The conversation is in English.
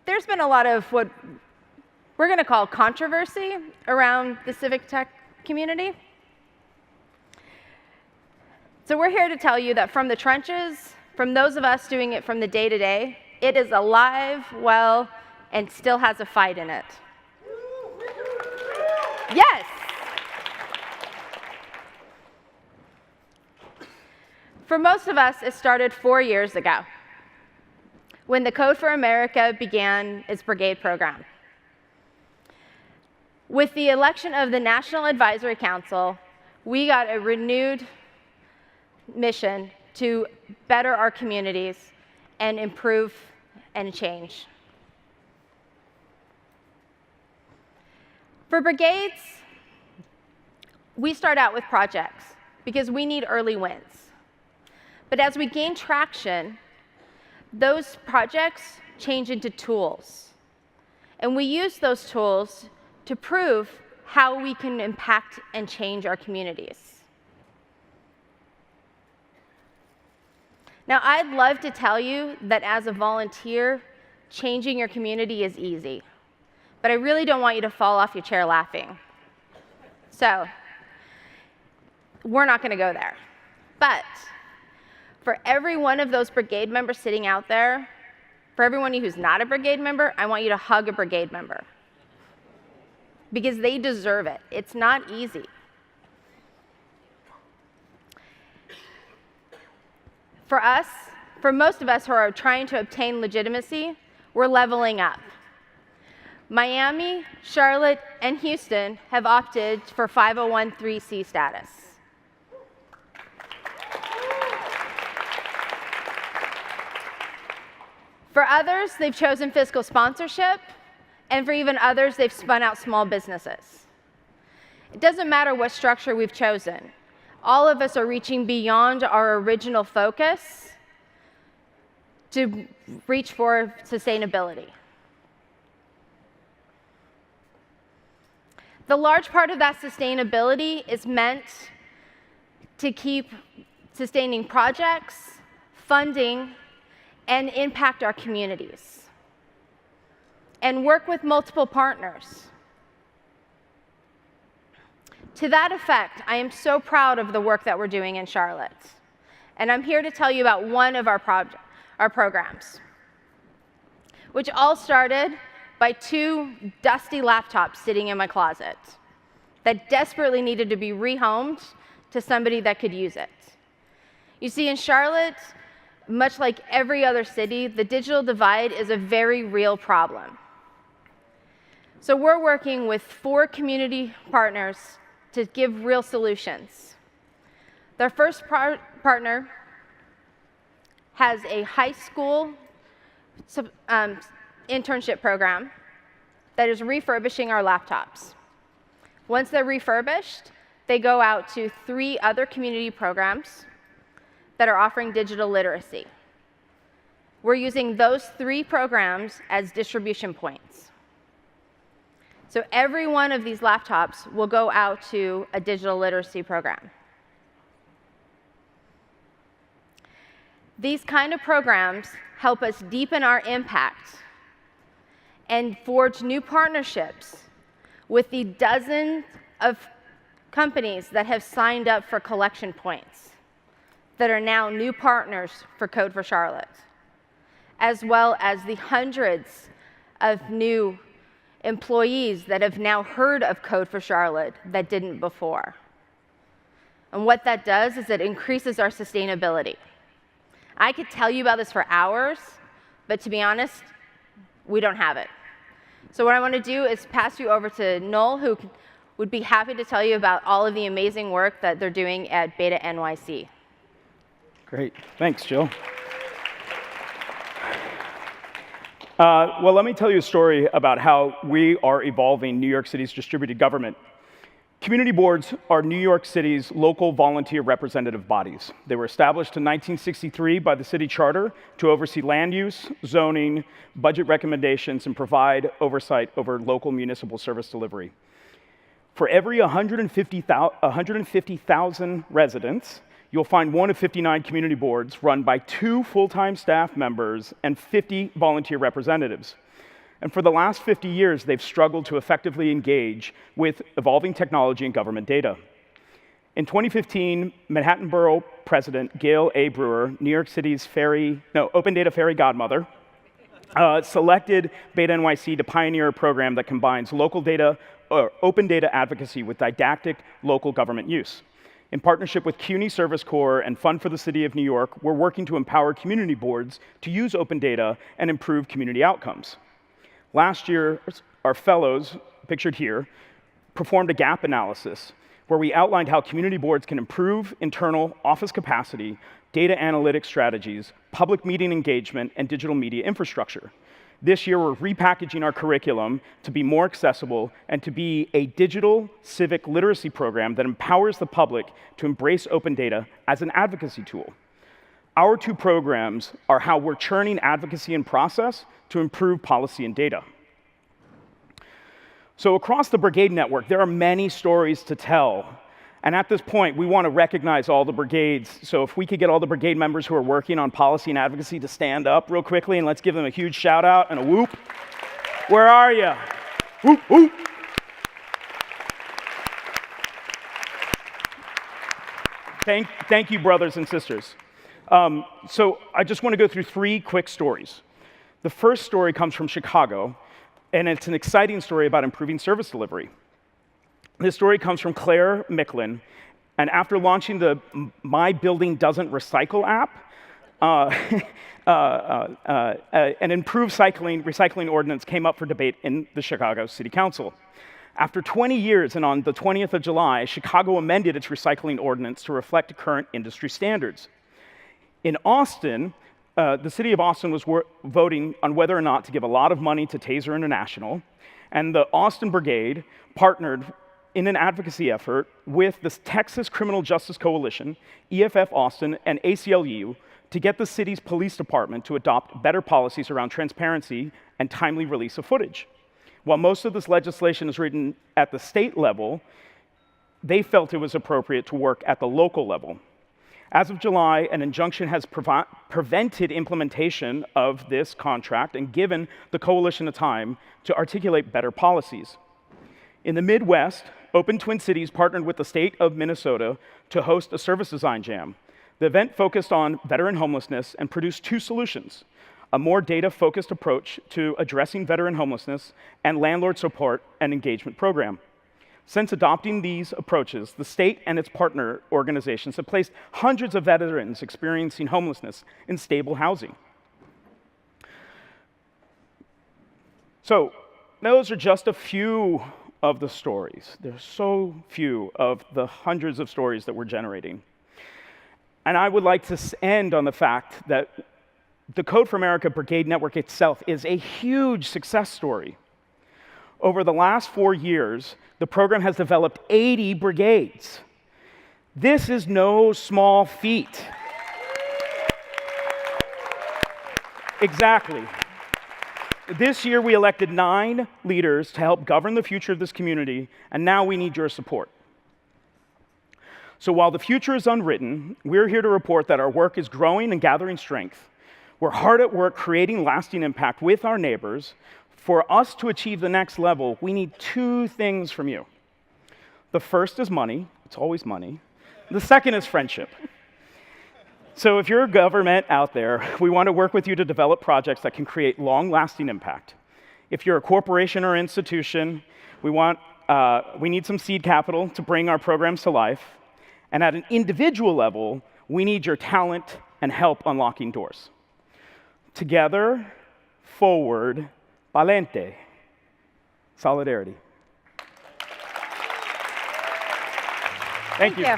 there's been a lot of what we're going to call controversy around the civic tech community. So we're here to tell you that from the trenches, from those of us doing it from the day-to-day, it is alive, well, and still has a fight in it. Yes! For most of us, it started 4 years ago, when the Code for America began its Brigade program. With the election of the National Advisory Council, we got a renewed mission to better our communities and improve and change. For brigades, we start out with projects because we need early wins. But as we gain traction, those projects change into tools. And we use those tools to prove how we can impact and change our communities. Now, I'd love to tell you that as a volunteer, changing your community is easy. But I really don't want you to fall off your chair laughing. So, we're not going to go there. But for every one of those brigade members sitting out there, for everyone who's not a brigade member, I want you to hug a brigade member. Because they deserve it. It's not easy. For us, for most of us who are trying to obtain legitimacy, we're leveling up. Miami, Charlotte, and Houston have opted for 501(c)(3) status. For others, they've chosen fiscal sponsorship, and for even others, they've spun out small businesses. It doesn't matter what structure we've chosen. All of us are reaching beyond our original focus to reach for sustainability. The large part of that sustainability is meant to keep sustaining projects, funding, and impact our communities, and work with multiple partners. To that effect, I am so proud of the work that we're doing in Charlotte. And I'm here to tell you about one of our programs, which all started by 2 dusty laptops sitting in my closet that desperately needed to be rehomed to somebody that could use it. You see, in Charlotte, much like every other city, the digital divide is a very real problem. So we're working with 4 community partners to give real solutions. Their first partner has a high school internship program that is refurbishing our laptops. Once they're refurbished, they go out to 3 other community programs that are offering digital literacy. We're using those 3 programs as distribution points. So every one of these laptops will go out to a digital literacy program. These kind of programs help us deepen our impact and forge new partnerships with the dozens of companies that have signed up for collection points that are now new partners for Code for Charlotte, as well as the hundreds of new employees that have now heard of Code for Charlotte that didn't before. And what that does is it increases our sustainability. I could tell you about this for hours, but to be honest, we don't have it. So what I want to do is pass you over to Noel, who would be happy to tell you about all of the amazing work that they're doing at Beta NYC. Great. Thanks, Jill. Well, let me tell you a story about how we are evolving New York City's distributed government. Community boards are New York City's local volunteer representative bodies. They were established in 1963 by the city charter to oversee land use, zoning, budget recommendations, and provide oversight over local municipal service delivery. For every 150,000 residents, you'll find 1 of 59 community boards run by 2 full-time staff members and 50 volunteer representatives. And for the last 50 years, they've struggled to effectively engage with evolving technology and government data. In 2015, Manhattan Borough President Gail A. Brewer, New York City's open data fairy godmother, selected Beta NYC to pioneer a program that combines local data or open data advocacy with didactic local government use. In partnership with CUNY Service Corps and Fund for the City of New York, we're working to empower community boards to use open data and improve community outcomes. Last year, our fellows, pictured here, performed a gap analysis where we outlined how community boards can improve internal office capacity, data analytics strategies, public meeting engagement, and digital media infrastructure. This year, we're repackaging our curriculum to be more accessible and to be a digital civic literacy program that empowers the public to embrace open data as an advocacy tool. Our two programs are how we're churning advocacy and process to improve policy and data. So across the Brigade Network, there are many stories to tell. And at this point, we want to recognize all the brigades. So if we could get all the brigade members who are working on policy and advocacy to stand up real quickly, and let's give them a huge shout out and a whoop. Where are you? Whoop, whoop. Thank you, brothers and sisters. So I just want to go through 3 quick stories. The first story comes from Chicago, and it's an exciting story about improving service delivery. This story comes from Claire Micklin, and after launching the My Building Doesn't Recycle app, an improved recycling ordinance came up for debate in the Chicago City Council. After 20 years, and on the 20th of July, Chicago amended its recycling ordinance to reflect current industry standards. In Austin, the city of Austin was voting on whether or not to give a lot of money to Taser International, and the Austin Brigade partnered in an advocacy effort with the Texas Criminal Justice Coalition, EFF Austin, and ACLU to get the city's police department to adopt better policies around transparency and timely release of footage. While most of this legislation is written at the state level, they felt it was appropriate to work at the local level. As of July, an injunction has prevented implementation of this contract and given the coalition the time to articulate better policies. In the Midwest, Open Twin Cities partnered with the state of Minnesota to host a service design jam. The event focused on veteran homelessness and produced 2 solutions: a more data-focused approach to addressing veteran homelessness and landlord support and engagement program. Since adopting these approaches, the state and its partner organizations have placed hundreds of veterans experiencing homelessness in stable housing. So, those are just a few of the stories. There's so few of the hundreds of stories that we're generating. And I would like to end on the fact that the Code for America Brigade Network itself is a huge success story. Over the last 4 years, the program has developed 80 brigades. This is no small feat. Exactly. This year, we elected 9 leaders to help govern the future of this community, and now we need your support. So while the future is unwritten, we're here to report that our work is growing and gathering strength. We're hard at work creating lasting impact with our neighbors. For us to achieve the next level, we need 2 things from you. The first is money. It's always money. The second is friendship. So if you're a government out there, we want to work with you to develop projects that can create long-lasting impact. If you're a corporation or institution, we need some seed capital to bring our programs to life. And at an individual level, we need your talent and help unlocking doors. Together, forward, Valente. Solidarity. Thank you.